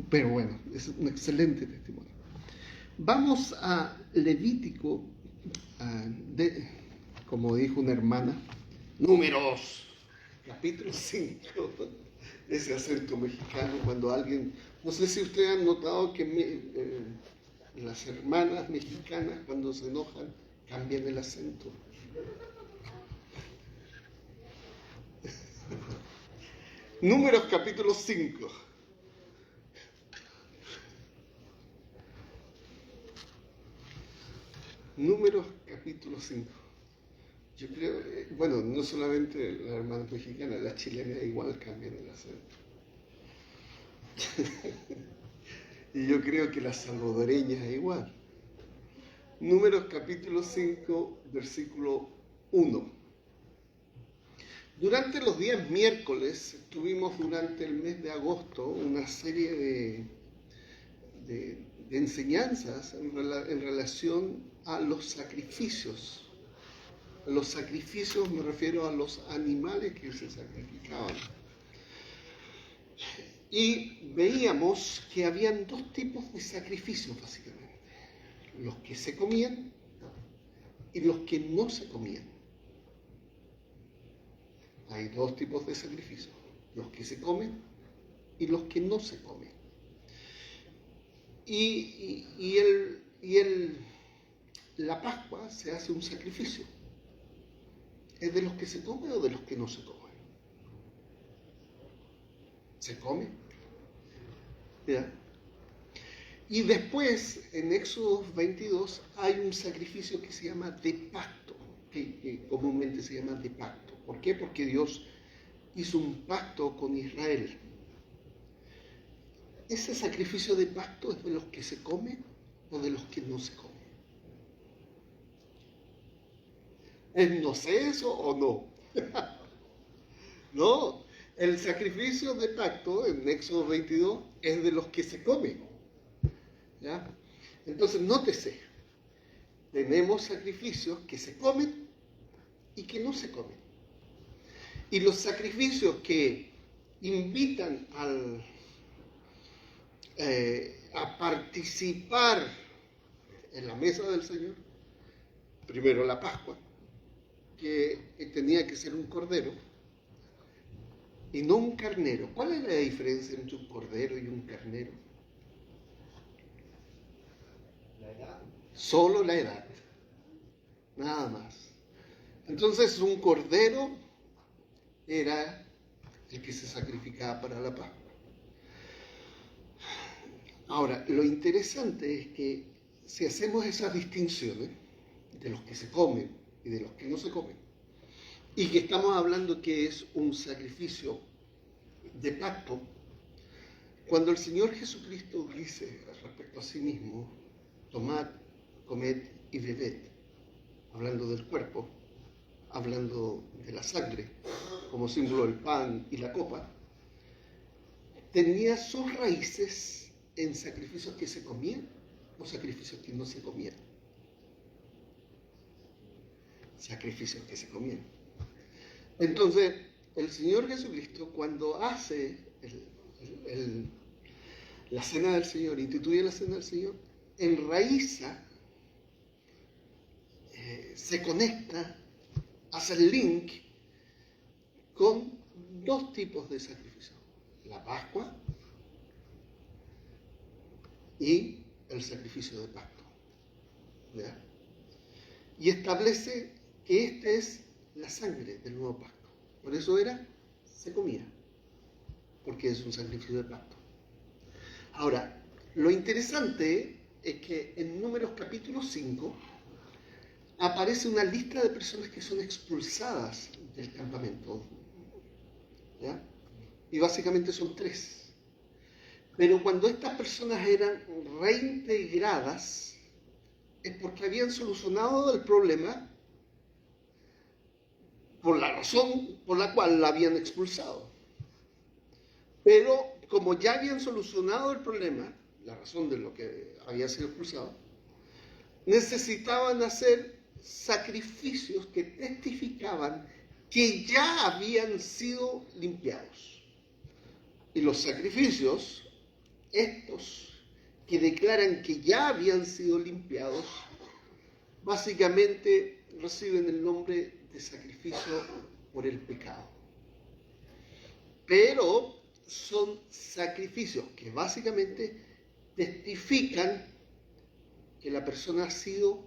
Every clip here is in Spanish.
Pero bueno, es un excelente testimonio. Vamos a Levítico, como dijo una hermana, Números, capítulo 5. Ese acento mexicano cuando alguien... No sé si ustedes han notado que las hermanas mexicanas cuando se enojan cambian el acento. Números capítulo 5. Números capítulo 5. Yo creo, bueno, no solamente las hermanas mexicanas, las chilenas igual cambian el acento. Y yo creo que las salvadoreñas igual. Números capítulo 5, versículo 1. Durante los días miércoles tuvimos durante el mes de agosto una serie de enseñanzas en relación a los sacrificios. Los sacrificios me refiero a los animales que se sacrificaban. Y veíamos que habían dos tipos de sacrificios básicamente. Los que se comían y los que no se comían. Hay dos tipos de sacrificios, los que se comen y los que no se comen. La Pascua se hace un sacrificio. ¿Es de los que se come o de los que no se come? ¿Se come? ¿Ya? Y después, en Éxodo 22, hay un sacrificio que se llama de pacto, que comúnmente se llama de pacto. ¿Por qué? Porque Dios hizo un pacto con Israel. ¿Ese sacrificio de pacto es de los que se come o de los que no se come? ¿Es no sé eso o no? No, el sacrificio de pacto en Éxodo 22 es de los que se comen. ¿Ya? Entonces, nótese, tenemos sacrificios que se comen y que no se comen. Y los sacrificios que invitan a participar en la mesa del Señor, primero la Pascua, que tenía que ser un cordero y no un carnero. ¿Cuál es la diferencia entre un cordero y un carnero? La edad. Solo la edad, nada más. Entonces un cordero era el que se sacrificaba para la Pascua. Ahora, lo interesante es que si hacemos esas distinciones de los que se comen y de los que no se comen, y que estamos hablando que es un sacrificio de pacto, cuando el Señor Jesucristo dice respecto a sí mismo, tomad, comed y bebed, hablando del cuerpo, hablando de la sangre, como símbolo del pan y la copa, tenía sus raíces en sacrificios que se comían o sacrificios que no se comían. Sacrificios que se comían. Entonces, el Señor Jesucristo, cuando hace la cena del Señor, instituye la cena del Señor, enraiza, se conecta, hace el link con dos tipos de sacrificios: la Pascua y el sacrificio de pacto. ¿Ya? Y establece que esta es la sangre del nuevo pacto. Por eso se comía, porque es un sacrificio de pacto. Ahora, lo interesante es que en Números capítulo 5 aparece una lista de personas que son expulsadas del campamento. ¿Ya? Y básicamente son 3. Pero cuando estas personas eran reintegradas, es porque habían solucionado el problema por la razón por la cual la habían expulsado. Pero como ya habían solucionado el problema, la razón de lo que había sido expulsado, necesitaban hacer sacrificios que testificaban que ya habían sido limpiados. Y los sacrificios estos que declaran que ya habían sido limpiados, básicamente reciben el nombre de sacrificio por el pecado. Pero son sacrificios que básicamente testifican que la persona ha sido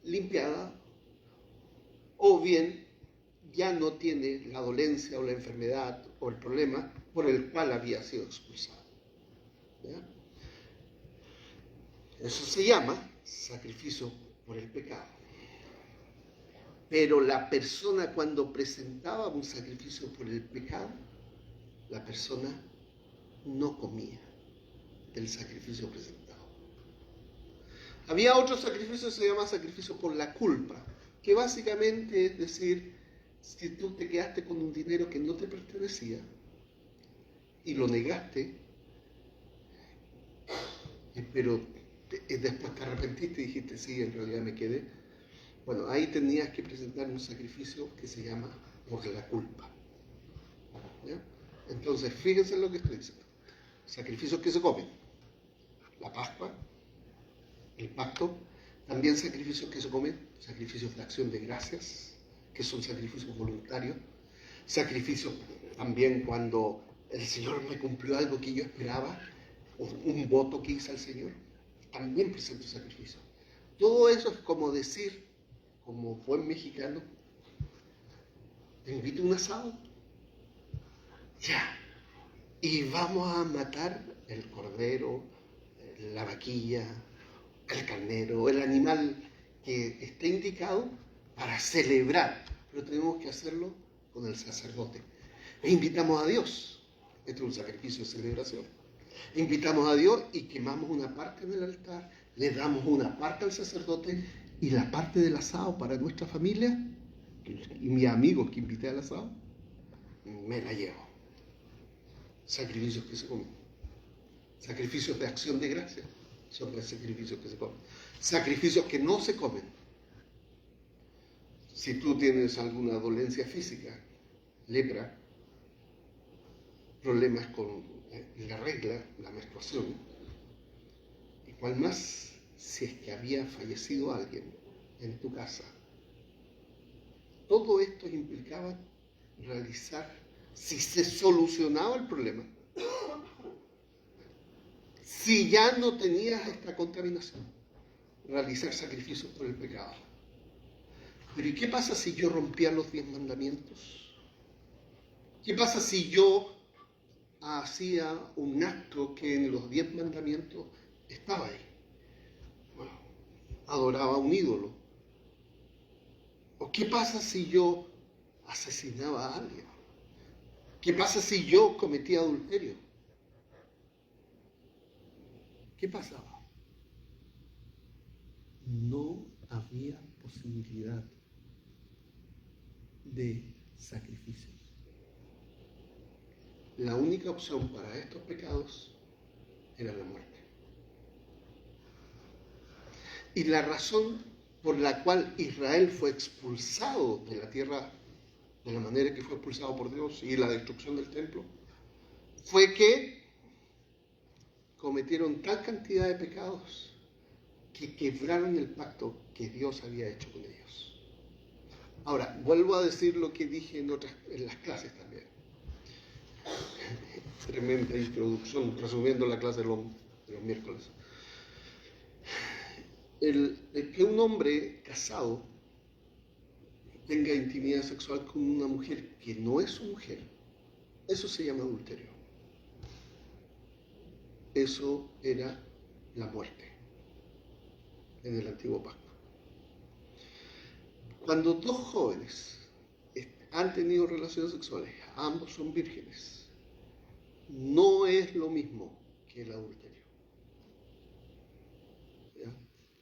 limpiada o bien ya no tiene la dolencia o la enfermedad o el problema por el cual había sido expulsado. ¿Ya? Eso se llama sacrificio por el pecado. Pero la persona cuando presentaba un sacrificio por el pecado, la persona no comía del sacrificio presentado. Había otro sacrificio que se llama sacrificio por la culpa, que básicamente es decir, si tú te quedaste con un dinero que no te pertenecía y lo negaste, pero después te arrepentiste y dijiste, sí, en realidad me quedé, bueno, ahí tenías que presentar un sacrificio que se llama por la culpa. ¿Ya? Entonces, fíjense en lo que estoy diciendo. Sacrificios que se comen. La Pascua, el pacto, también sacrificios que se comen, sacrificios de acción de gracias, que son sacrificios voluntarios, sacrificios también cuando el Señor me cumplió algo que yo esperaba, o un voto que hice al Señor, también presento sacrificio. Todo eso es como decir, como buen mexicano, te invito a un asado, ya, y vamos a matar el cordero, la vaquilla, el carnero, el animal que esté indicado para celebrar, pero tenemos que hacerlo con el sacerdote. E invitamos a Dios, este es un sacrificio de celebración. Invitamos a Dios y quemamos una parte en el altar, le damos una parte al sacerdote y la parte del asado para nuestra familia y mis amigos que invité al asado, me la llevo. Sacrificios que se comen. Sacrificios de acción de gracia son los sacrificios que se comen. Sacrificios que no se comen. Si tú tienes alguna dolencia física, lepra, problemas con la regla, la menstruación, y cuál más si es que había fallecido alguien en tu casa. Todo esto implicaba realizar, si se solucionaba el problema, si ya no tenías esta contaminación, realizar sacrificios por el pecado. Pero ¿y qué pasa si yo rompía los 10 mandamientos? ¿Qué pasa si yo hacía un acto que en los 10 mandamientos estaba ahí? Bueno, adoraba a un ídolo. ¿O qué pasa si yo asesinaba a alguien? ¿Qué pasa si yo cometía adulterio? ¿Qué pasaba? No había posibilidad de sacrificios. La única opción para estos pecados era la muerte. Y la razón por la cual Israel fue expulsado de la tierra de la manera que fue expulsado por Dios y la destrucción del templo fue que cometieron tal cantidad de pecados que quebraron el pacto que Dios había hecho con ellos. Ahora, vuelvo a decir lo que dije en las clases también. Tremenda introducción, resumiendo la clase de los miércoles. El que un hombre casado tenga intimidad sexual con una mujer que no es su mujer, eso se llama adulterio. Eso era la muerte en el antiguo pacto. Cuando dos jóvenes han tenido relaciones sexuales, ambos son vírgenes, no es lo mismo que el adulterio. ¿Ya?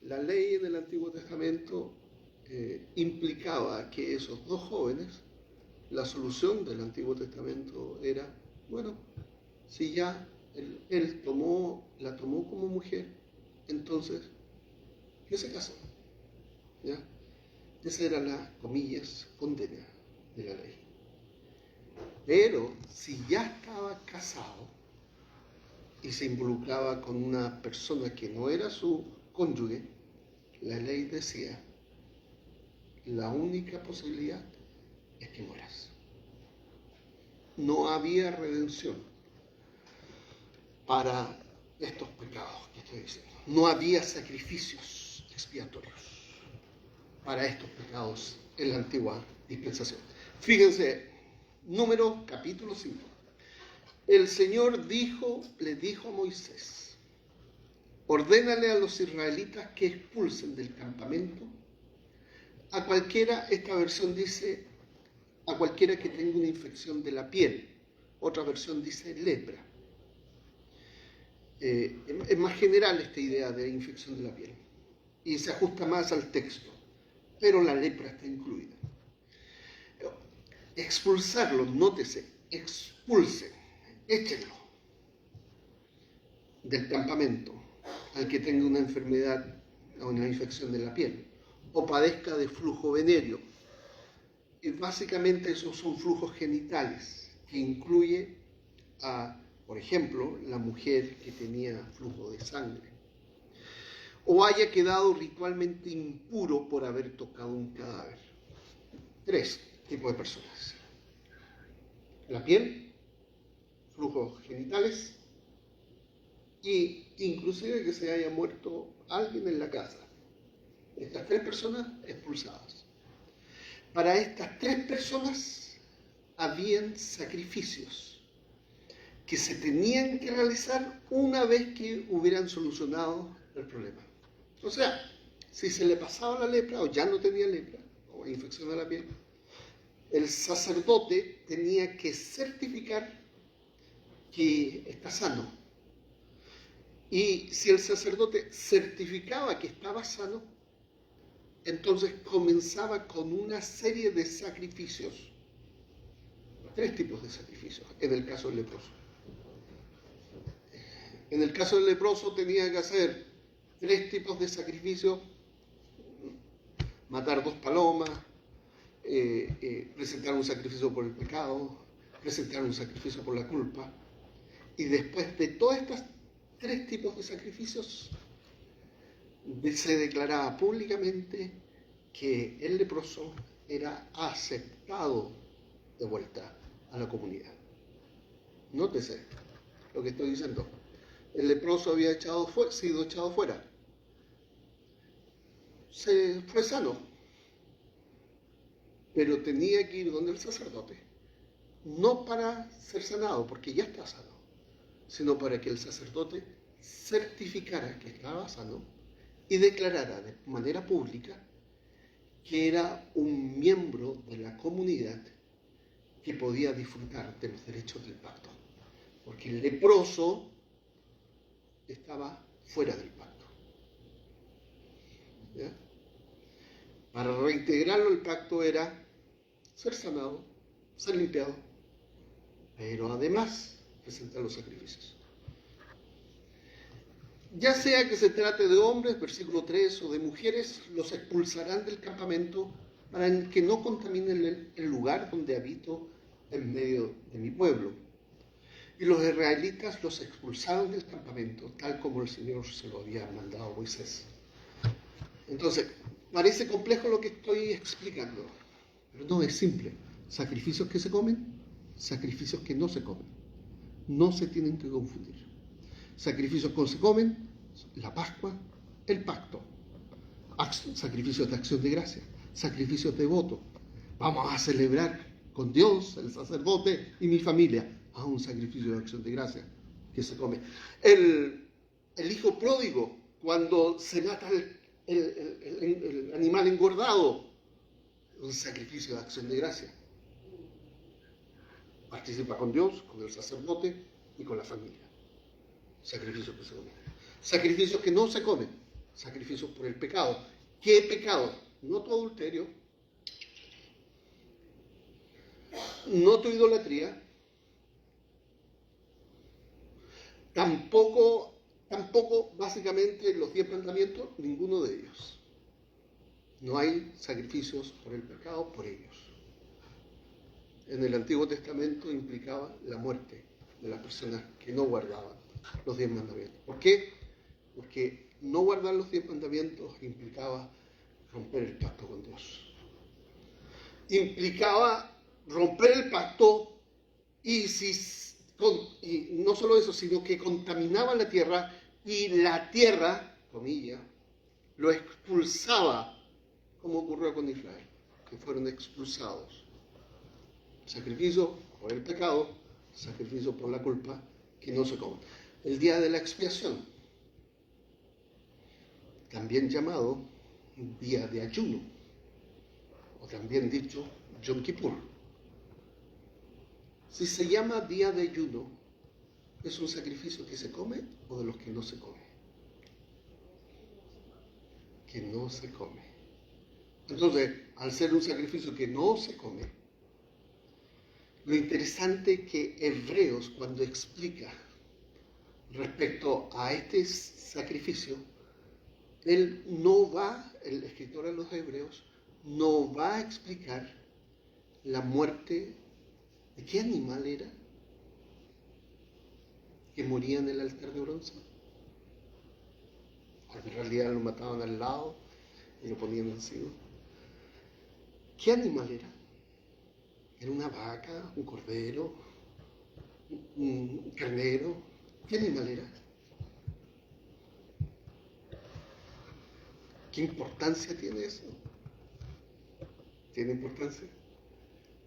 La ley en el Antiguo Testamento implicaba que esos dos jóvenes, la solución del Antiguo Testamento era, bueno, si ya él la tomó como mujer, entonces que se casó. ¿Ya? Esa era la, comillas, condena de la ley. Pero si ya estaba casado y y se involucraba con una persona que no era su cónyuge, la ley decía, la única posibilidad es que mueras. No había redención para estos pecados que estoy diciendo. No había sacrificios expiatorios para estos pecados en la antigua dispensación. Fíjense, Números capítulo 5. El Señor le dijo a Moisés, ordénale a los israelitas que expulsen del campamento a cualquiera, esta versión dice, a cualquiera que tenga una infección de la piel. Otra versión dice lepra. Es más general esta idea de infección de la piel y se ajusta más al texto, pero la lepra está incluida. Expulsarlo, nótese, expulsen, échenlo del campamento al que tenga una enfermedad o una infección de la piel o padezca de flujo venéreo. Y básicamente esos son flujos genitales que incluye a, por ejemplo, la mujer que tenía flujo de sangre o haya quedado ritualmente impuro por haber tocado un cadáver. 3 tipos de personas: la piel, flujos genitales y inclusive que se haya muerto alguien en la casa. Estas 3 personas expulsadas. Para estas 3 personas habían sacrificios que se tenían que realizar una vez que hubieran solucionado el problema. O sea, si se le pasaba la lepra o ya no tenía lepra o infección de la piel, el sacerdote tenía que certificar que está sano. Y si el sacerdote certificaba que estaba sano, entonces comenzaba con una serie de sacrificios. 3 tipos de sacrificios en el caso del leproso. En el caso del leproso tenía que hacer 3 tipos de sacrificios: matar 2 palomas, presentar un sacrificio por el pecado, presentar un sacrificio por la culpa. Y después de todos estos 3 tipos de sacrificios, se declaraba públicamente que el leproso era aceptado de vuelta a la comunidad. Nótese lo que estoy diciendo. El leproso había sido echado fuera. Se fue sano, pero tenía que ir donde el sacerdote, no para ser sanado, porque ya está sano, sino para que el sacerdote certificara que estaba sano y declarara de manera pública que era un miembro de la comunidad que podía disfrutar de los derechos del pacto, porque el leproso estaba fuera del pacto. ¿Ya? Para reintegrarlo el pacto era ser sanado, ser limpiado, pero además presentar los sacrificios. Ya sea que se trate de hombres, versículo 3, o de mujeres, los expulsarán del campamento para que no contaminen el lugar donde habito en medio de mi pueblo. Y los israelitas los expulsaron del campamento, tal como el Señor se lo había mandado a Moisés. Entonces, parece complejo lo que estoy explicando, pero no, es simple. Sacrificios que se comen, sacrificios que no se comen. No se tienen que confundir. Sacrificios que se comen, la Pascua, el pacto. Sacrificios de acción de gracia, sacrificios de voto. Vamos a celebrar con Dios, el sacerdote y mi familia, a un sacrificio de acción de gracia que se come. El hijo pródigo, cuando se mata el animal engordado, un sacrificio de acción de gracia. Participa con Dios, con el sacerdote y con la familia. Sacrificios que se comen. Sacrificios que no se comen. Sacrificios por el pecado. ¿Qué pecado? No tu adulterio, no tu idolatría, tampoco básicamente los 10 mandamientos, ninguno de ellos. No hay sacrificios por el pecado por ellos. En el Antiguo Testamento implicaba la muerte de las personas que no guardaban los 10 mandamientos. ¿Por qué? Porque no guardar los 10 mandamientos implicaba romper el pacto con Dios. Implicaba romper el pacto y no solo eso, sino que contaminaba la tierra y la tierra, comillas, lo expulsaba, como ocurrió con Israel, que fueron expulsados. Sacrificio por el pecado, sacrificio por la culpa, que no se come. El día de la expiación, también llamado día de ayuno, o también dicho Yom Kippur. Si se llama día de ayuno, ¿es un sacrificio que se come o de los que no se come? Que no se come. Entonces, al ser un sacrificio que no se come, lo interesante es que Hebreos, cuando explica respecto a este sacrificio, el escritor de los Hebreos, no va a explicar la muerte de qué animal era que moría en el altar de bronce. Porque en realidad lo mataban al lado y lo ponían encima. ¿Qué animal era? ¿Era una vaca, un cordero, un carnero? ¿Qué animal era? ¿Qué importancia tiene eso? Tiene importancia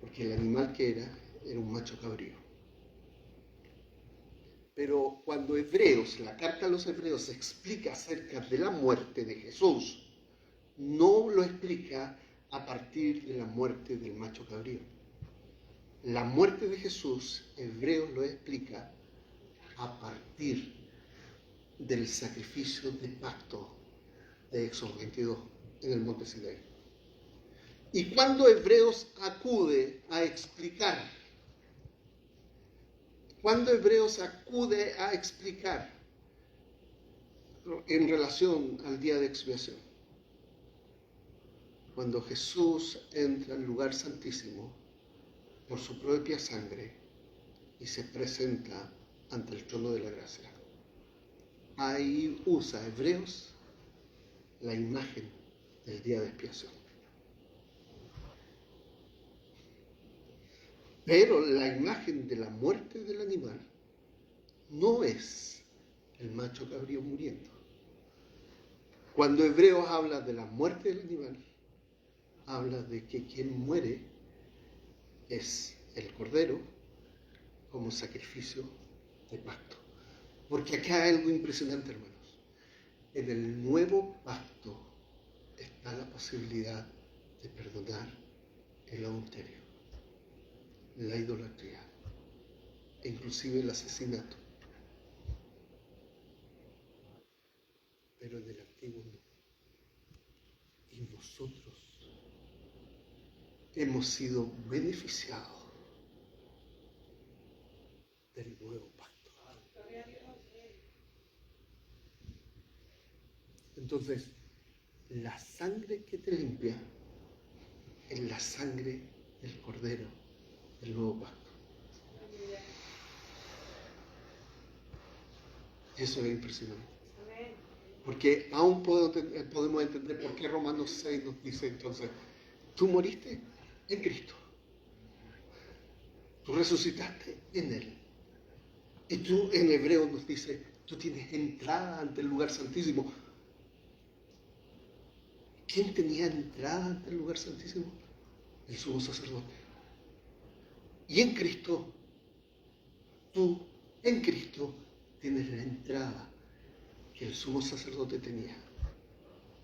porque el animal que era un macho cabrío. Pero cuando la carta a los Hebreos explica acerca de la muerte de Jesús, no lo explica a partir de la muerte del macho cabrío. La muerte de Jesús, Hebreos lo explica a partir del sacrificio de pacto de Éxodo 22 en el monte Sinaí. Y cuando Hebreos acude a explicar en relación al día de expiación, cuando Jesús entra al lugar santísimo por su propia sangre y se presenta ante el trono de la gracia, ahí usa Hebreos la imagen del día de expiación. Pero la imagen de la muerte del animal no es el macho cabrío muriendo. Cuando Hebreos habla de la muerte del animal, habla de que quien muere es el cordero como sacrificio de pacto. Porque acá hay algo impresionante, hermanos. En el nuevo pacto está la posibilidad de perdonar el adulterio, la idolatría e inclusive el asesinato. Pero en el antiguo no. Y nosotros hemos sido beneficiados del nuevo pacto. Entonces, la sangre que te limpia es la sangre del Cordero del nuevo pacto. Eso es impresionante. Porque aún podemos entender por qué Romanos 6 nos dice entonces, tú moriste en Cristo. Tú resucitaste en Él. Y tú en Hebreo nos dice, tú tienes entrada ante el lugar santísimo. ¿Quién tenía entrada ante el lugar santísimo? El sumo sacerdote. Y en Cristo, tú en Cristo tienes la entrada que el sumo sacerdote tenía,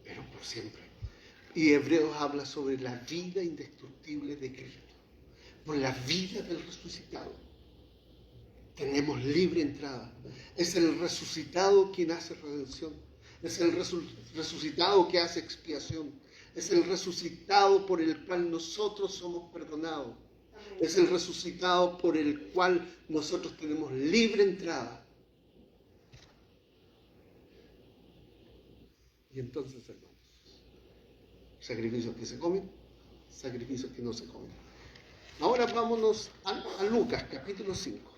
pero por siempre. Y Hebreos habla sobre la vida indestructible de Cristo, por la vida del resucitado. Tenemos libre entrada. Es el resucitado quien hace redención. Es el resucitado que hace expiación. Es el resucitado por el cual nosotros somos perdonados. Es el resucitado por el cual nosotros tenemos libre entrada. Y entonces, hermanos, sacrificios que se comen, sacrificios que no se comen. Ahora vámonos a Lucas, capítulo 5.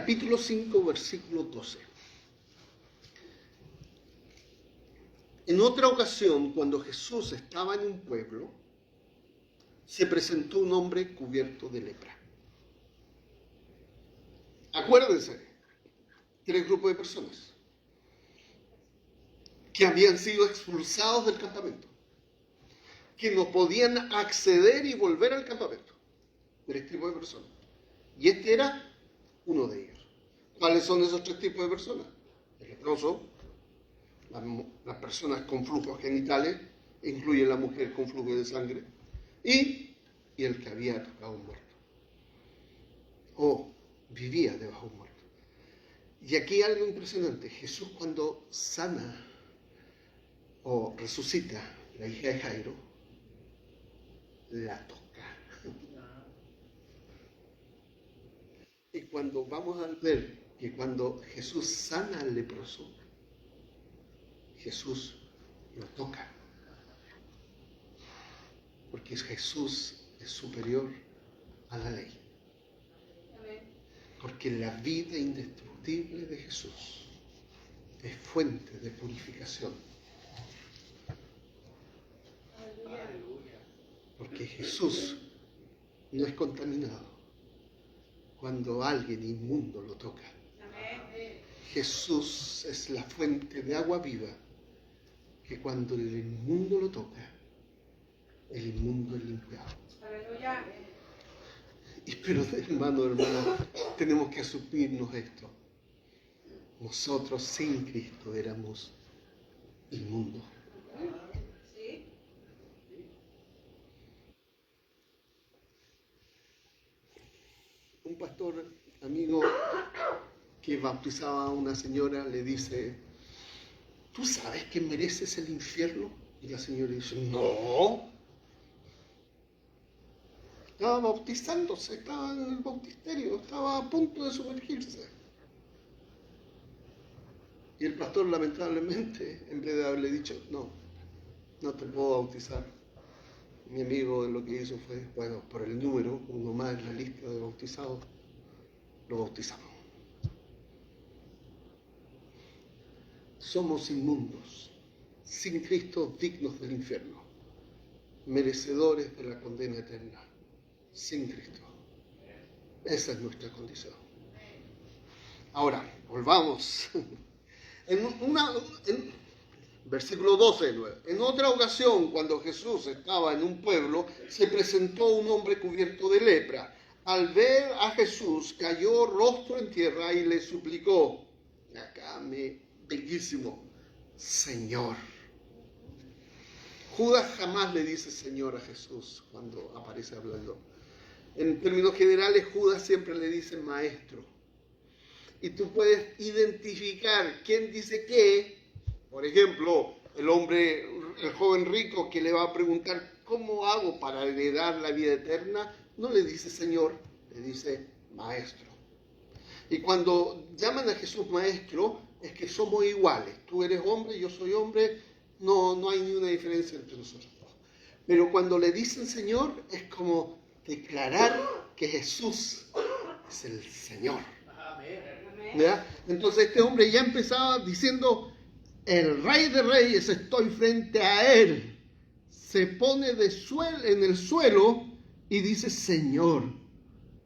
capítulo 5, versículo 12. En otra ocasión, cuando Jesús estaba en un pueblo, se presentó un hombre cubierto de lepra. Acuérdense, 3 grupos de personas que habían sido expulsados del campamento, que no podían acceder y volver al campamento. 3 tipos de personas. Y este era uno de ellos. ¿Cuáles son esos 3 tipos de personas? El leproso, las personas con flujos genitales, incluye la mujer con flujo de sangre, y el que había tocado un muerto, o vivía debajo de un muerto. Y aquí algo impresionante. Jesús, cuando sana o resucita la hija de Jairo, la toca. Y cuando vamos a ver que cuando Jesús sana al leproso, Jesús lo toca. Porque Jesús es superior a la ley. Porque la vida indestructible de Jesús es fuente de purificación. Porque Jesús no es contaminado cuando alguien inmundo lo toca. Jesús es la fuente de agua viva que cuando el inmundo lo toca, el inmundo es limpiado. Pero hermana, tenemos que asumirnos esto. Nosotros sin Cristo éramos inmundos. Un pastor amigo que bautizaba a una señora le dice: ¿tú sabes que mereces el infierno? Y la señora dice: no. Estaba bautizándose, estaba en el bautisterio, estaba a punto de sumergirse. Y el pastor, lamentablemente, en vez de haberle dicho: no te puedo bautizar, mi amigo lo que hizo fue, bueno, por el número, uno más en la lista de bautizados, lo bautizamos. Somos inmundos, sin Cristo dignos del infierno, merecedores de la condena eterna, sin Cristo. Esa es nuestra condición. Ahora, volvamos. Versículo 12 de nuevo. En otra ocasión, cuando Jesús estaba en un pueblo, se presentó un hombre cubierto de lepra. Al ver a Jesús, cayó rostro en tierra y le suplicó. Acá bellísimo, Señor. Judas jamás le dice Señor a Jesús cuando aparece hablando. En términos generales, Judas siempre le dice Maestro. Y tú puedes identificar quién dice qué. Por ejemplo, el joven rico que le va a preguntar ¿cómo hago para heredar la vida eterna? No le dice Señor, le dice Maestro. Y cuando llaman a Jesús Maestro, es que somos iguales. Tú eres hombre, yo soy hombre, no hay ni una diferencia entre nosotros dos. Pero cuando le dicen Señor, es como declarar que Jesús es el Señor. ¿Ya? Entonces este hombre ya empezaba diciendo: el Rey de Reyes, estoy frente a él. Se pone en el suelo y dice: Señor,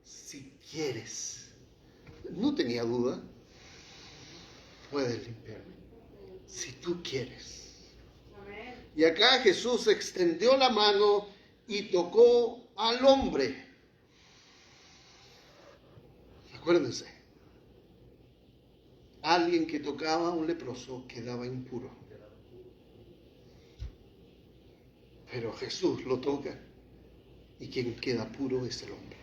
si quieres. No tenía duda. Puedes limpiarme, si tú quieres. Y acá Jesús extendió la mano y tocó al hombre. Acuérdense. Alguien que tocaba a un leproso quedaba impuro. Pero Jesús lo toca y quien queda puro es el hombre.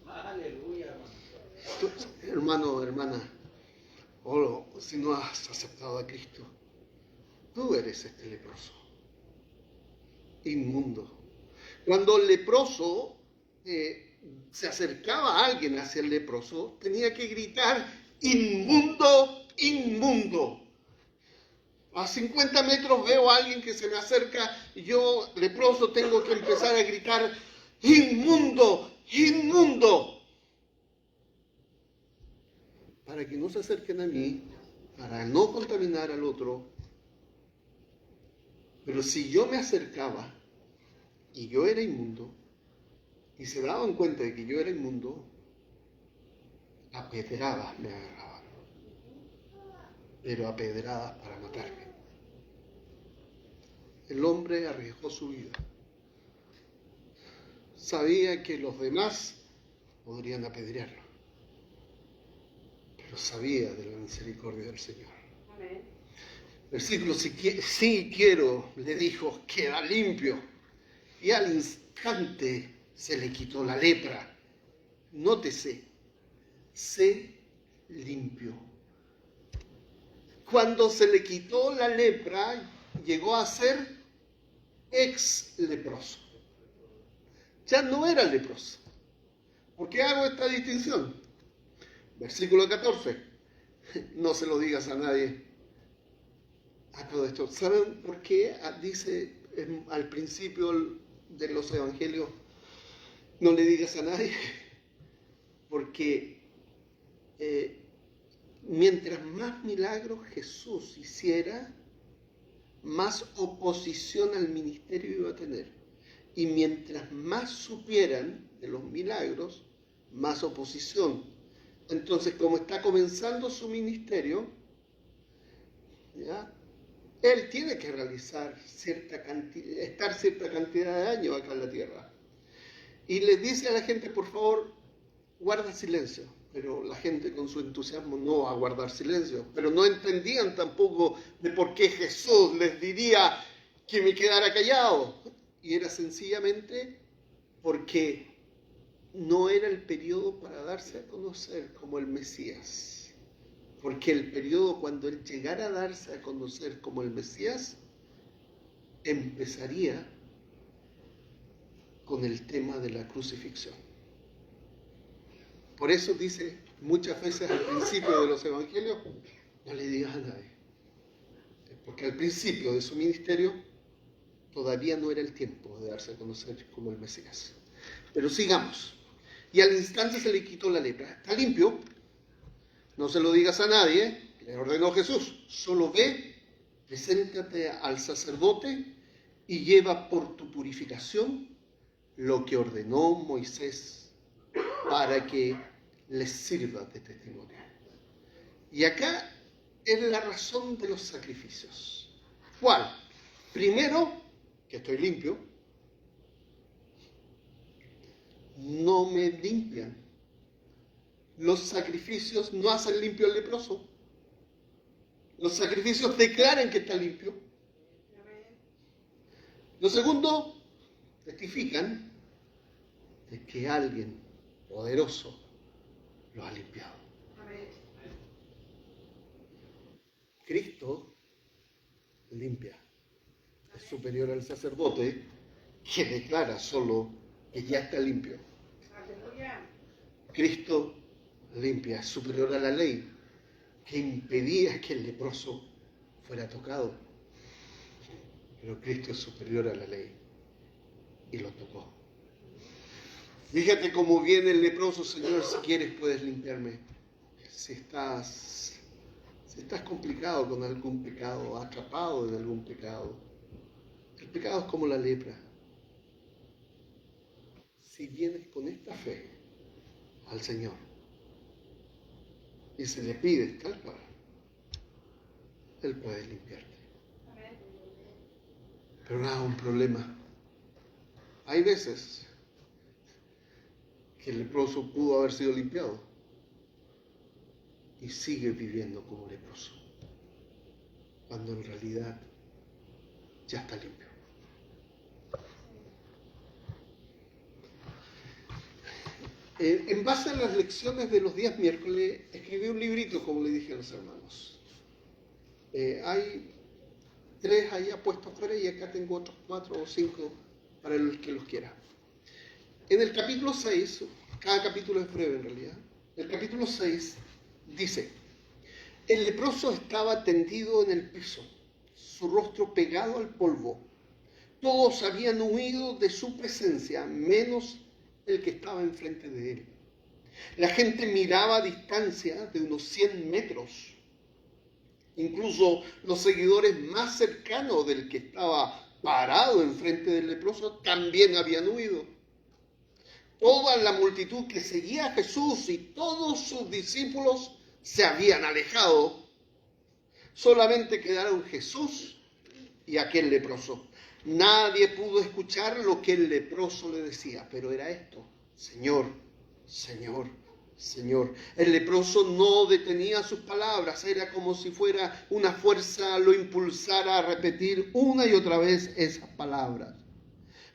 Aleluya. Hermano, hermana, o si no has aceptado a Cristo, tú eres este leproso, inmundo. Cuando el leproso se acercaba a alguien hacia el leproso, tenía que gritar: inmundo, inmundo. A 50 metros veo a alguien que se me acerca y yo, leproso, tengo que empezar a gritar: inmundo, inmundo. para que no se acerquen a mí, para no contaminar al otro. Pero si yo me acercaba y yo era inmundo, y se daban cuenta de que yo era inmundo, a pedradas me agarraban, pero a pedradas para matarme. El hombre arriesgó su vida. Sabía que los demás podrían apedrearlo, pero sabía de la misericordia del Señor. Amén. Versículo, si quiero, le dijo, queda limpio. Y al instante se le quitó la lepra. Nótese, se limpió. Cuando se le quitó la lepra, llegó a ser ex leproso. Ya no era leproso. ¿Por qué hago esta distinción? Versículo 14. No se lo digas a nadie. A todo esto. ¿Saben por qué dice al principio de los evangelios, no le digas a nadie? Porque mientras más milagros Jesús hiciera, más oposición al ministerio iba a tener. Y mientras más supieran de los milagros, más oposición. Entonces, como está comenzando su ministerio, ¿ya? Él tiene que realizar estar cierta cantidad de años acá en la tierra. Y le dice a la gente, por favor, guarda silencio. Pero la gente con su entusiasmo no va a guardar silencio. Pero no entendían tampoco de por qué Jesús les diría que me quedara callado. Y era sencillamente porque no era el periodo para darse a conocer como el Mesías. Porque el periodo cuando Él llegara a darse a conocer como el Mesías, empezaría con el tema de la crucifixión. Por eso dice muchas veces al principio de los evangelios, no le digas a nadie. Porque al principio de su ministerio todavía no era el tiempo de darse a conocer como el Mesías. Pero sigamos. Y al instante se le quitó la lepra. Está limpio. No se lo digas a nadie, le ordenó Jesús. Solo ve, preséntate al sacerdote y lleva por tu purificación lo que ordenó Moisés para que les sirva de testimonio. Y acá es la razón de los sacrificios. ¿Cuál? Primero, que estoy limpio. No me limpian. Los sacrificios no hacen limpio al leproso. Los sacrificios declaran que está limpio. Lo segundo, testifican de que alguien poderoso lo ha limpiado. Cristo limpia. Es superior al sacerdote que declara solo que ya está limpio. Cristo limpia, es superior a la ley que impedía que el leproso fuera tocado. Pero Cristo es superior a la ley y lo tocó. Fíjate cómo viene el leproso, Señor, si quieres puedes limpiarme. Si estás complicado con algún pecado, atrapado en algún pecado, el pecado es como la lepra. Si vienes con esta fe al Señor y se le pide tal cual, Él puede limpiarte. Pero nada, un problema. Hay veces que el leproso pudo haber sido limpiado y sigue viviendo como leproso, cuando en realidad ya está limpio. En base a las lecciones de los días miércoles, escribí un librito, como le dije a los hermanos. Hay 3 ahí puestos afuera y acá tengo otros 4 o 5 para el que los quiera. En el capítulo 6, cada capítulo es breve en realidad, el capítulo 6 dice: el leproso estaba tendido en el piso, su rostro pegado al polvo. Todos habían huido de su presencia, menos el que estaba enfrente de él. La gente miraba a distancia de unos 100 metros. Incluso los seguidores más cercanos del que estaba parado enfrente del leproso también habían huido. Toda la multitud que seguía a Jesús y todos sus discípulos se habían alejado. Solamente quedaron Jesús y aquel leproso. Nadie pudo escuchar lo que el leproso le decía, pero era esto: Señor, Señor, Señor. El leproso no detenía sus palabras, era como si fuera una fuerza lo impulsara a repetir una y otra vez esas palabras.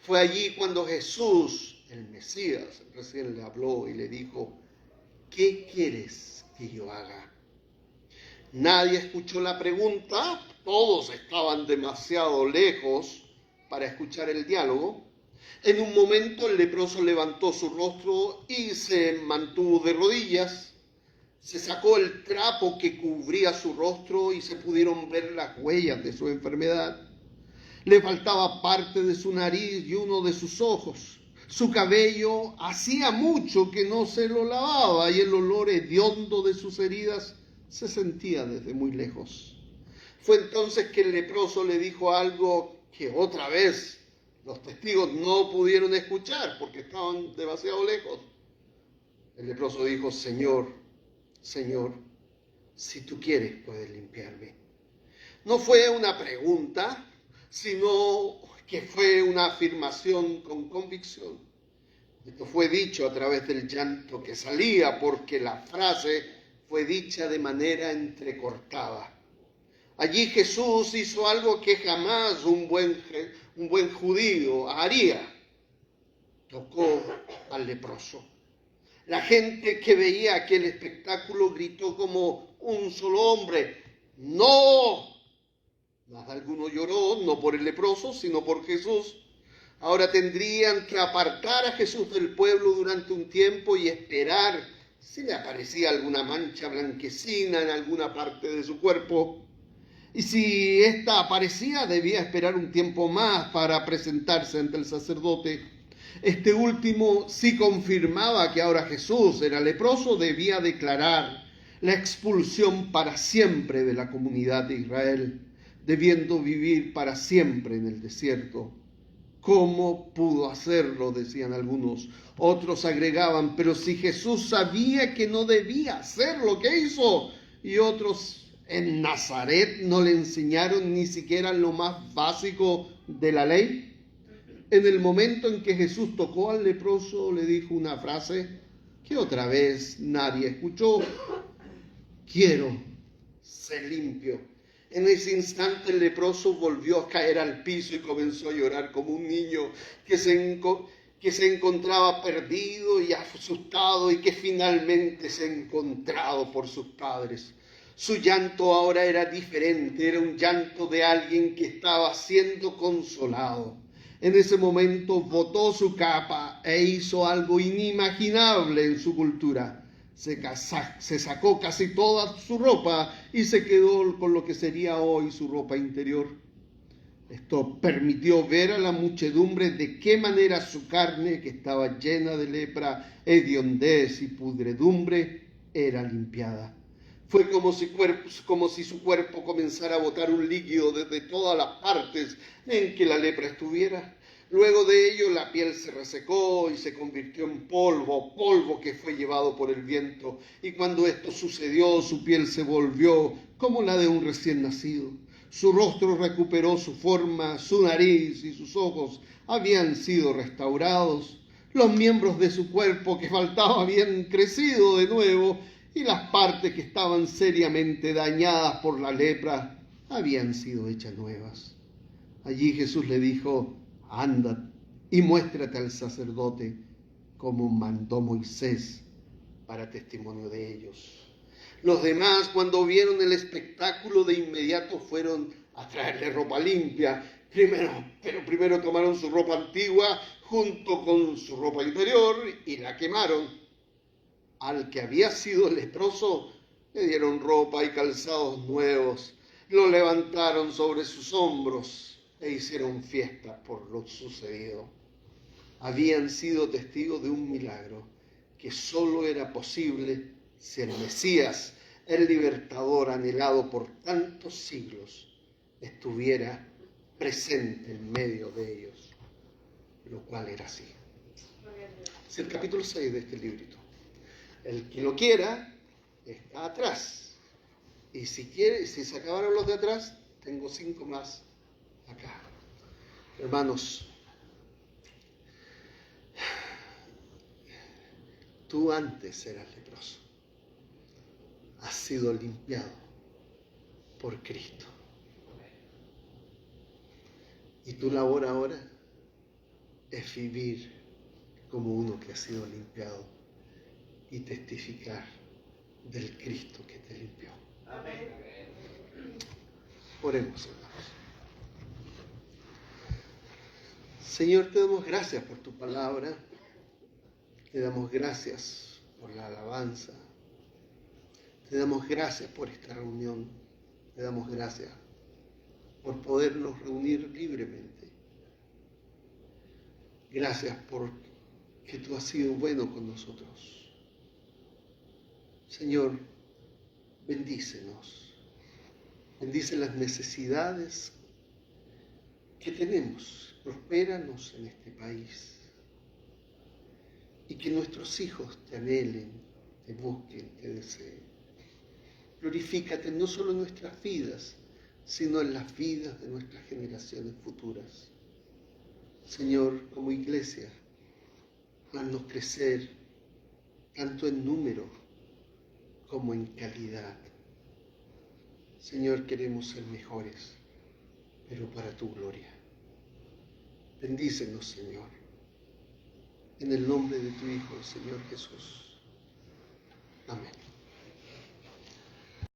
Fue allí cuando Jesús, el Mesías, recién le habló y le dijo: ¿qué quieres que yo haga? Nadie escuchó la pregunta, todos estaban demasiado lejos para escuchar el diálogo. En un momento el leproso levantó su rostro y se mantuvo de rodillas. Se sacó el trapo que cubría su rostro y se pudieron ver las huellas de su enfermedad. Le faltaba parte de su nariz y uno de sus ojos. Su cabello hacía mucho que no se lo lavaba y el olor hediondo de sus heridas se sentía desde muy lejos. Fue entonces que el leproso le dijo algo que otra vez los testigos no pudieron escuchar porque estaban demasiado lejos. El leproso dijo: Señor, Señor, si tú quieres puedes limpiarme. No fue una pregunta, sino que fue una afirmación con convicción. Esto fue dicho a través del llanto que salía porque la frase fue dicha de manera entrecortada. Allí Jesús hizo algo que jamás un buen judío haría. Tocó al leproso. La gente que veía aquel espectáculo gritó como un solo hombre: ¡no! Más de alguno lloró, no por el leproso, sino por Jesús. Ahora tendrían que apartar a Jesús del pueblo durante un tiempo y esperar si le aparecía alguna mancha blanquecina en alguna parte de su cuerpo. Y si ésta aparecía, debía esperar un tiempo más para presentarse ante el sacerdote. Este último, si confirmaba que ahora Jesús era leproso, debía declarar la expulsión para siempre de la comunidad de Israel, debiendo vivir para siempre en el desierto. ¿Cómo pudo hacerlo?, decían algunos. Otros agregaban: pero si Jesús sabía que no debía hacer lo que hizo. Y otros: ¿en Nazaret no le enseñaron ni siquiera lo más básico de la ley? En el momento en que Jesús tocó al leproso, le dijo una frase que otra vez nadie escuchó: quiero ser limpio. En ese instante el leproso volvió a caer al piso y comenzó a llorar como un niño que se encontraba perdido y asustado y que finalmente se ha encontrado por sus padres. Su llanto ahora era diferente, era un llanto de alguien que estaba siendo consolado. En ese momento botó su capa e hizo algo inimaginable en su cultura. Se sacó casi toda su ropa y se quedó con lo que sería hoy su ropa interior. Esto permitió ver a la muchedumbre de qué manera su carne, que estaba llena de lepra, hediondez y pudredumbre, era limpiada. Fue como si su cuerpo comenzara a botar un líquido desde todas las partes en que la lepra estuviera. Luego de ello la piel se resecó y se convirtió en polvo que fue llevado por el viento. Y cuando esto sucedió, su piel se volvió como la de un recién nacido. Su rostro recuperó su forma, su nariz y sus ojos habían sido restaurados. Los miembros de su cuerpo que faltaba habían crecido de nuevo y las partes que estaban seriamente dañadas por la lepra habían sido hechas nuevas. Allí Jesús le dijo: anda y muéstrate al sacerdote como mandó Moisés para testimonio de ellos. Los demás, cuando vieron el espectáculo, de inmediato fueron a traerle ropa limpia. Primero tomaron su ropa antigua junto con su ropa interior y la quemaron. Al que había sido leproso le dieron ropa y calzados nuevos, lo levantaron sobre sus hombros e hicieron fiesta por lo sucedido. Habían sido testigos de un milagro que que solo era posible si el Mesías, el libertador anhelado por tantos siglos, estuviera presente en medio de ellos, lo cual era así. Es el capítulo 6 de este librito. El que lo quiera está atrás. Y si se acabaron los de atrás, tengo 5 más acá. Hermanos, tú antes eras leproso. Has sido limpiado por Cristo. Y tu labor ahora es vivir como uno que ha sido limpiado y testificar del Cristo que te limpió. Amén. Oremos, hermanos. Señor, te damos gracias por tu palabra. Te damos gracias por la alabanza. Te damos gracias por esta reunión. Te damos gracias por podernos reunir libremente. Gracias por que tú has sido bueno con nosotros. Señor, bendícenos. Bendice las necesidades que tenemos. Prospéranos en este país. Y que nuestros hijos te anhelen, te busquen, te deseen. Glorifícate no solo en nuestras vidas, sino en las vidas de nuestras generaciones futuras. Señor, como iglesia, haznos crecer tanto en número como en calidad. Señor, queremos ser mejores, pero para tu gloria. Bendícenos, Señor, en el nombre de tu Hijo, el Señor Jesús. Amén.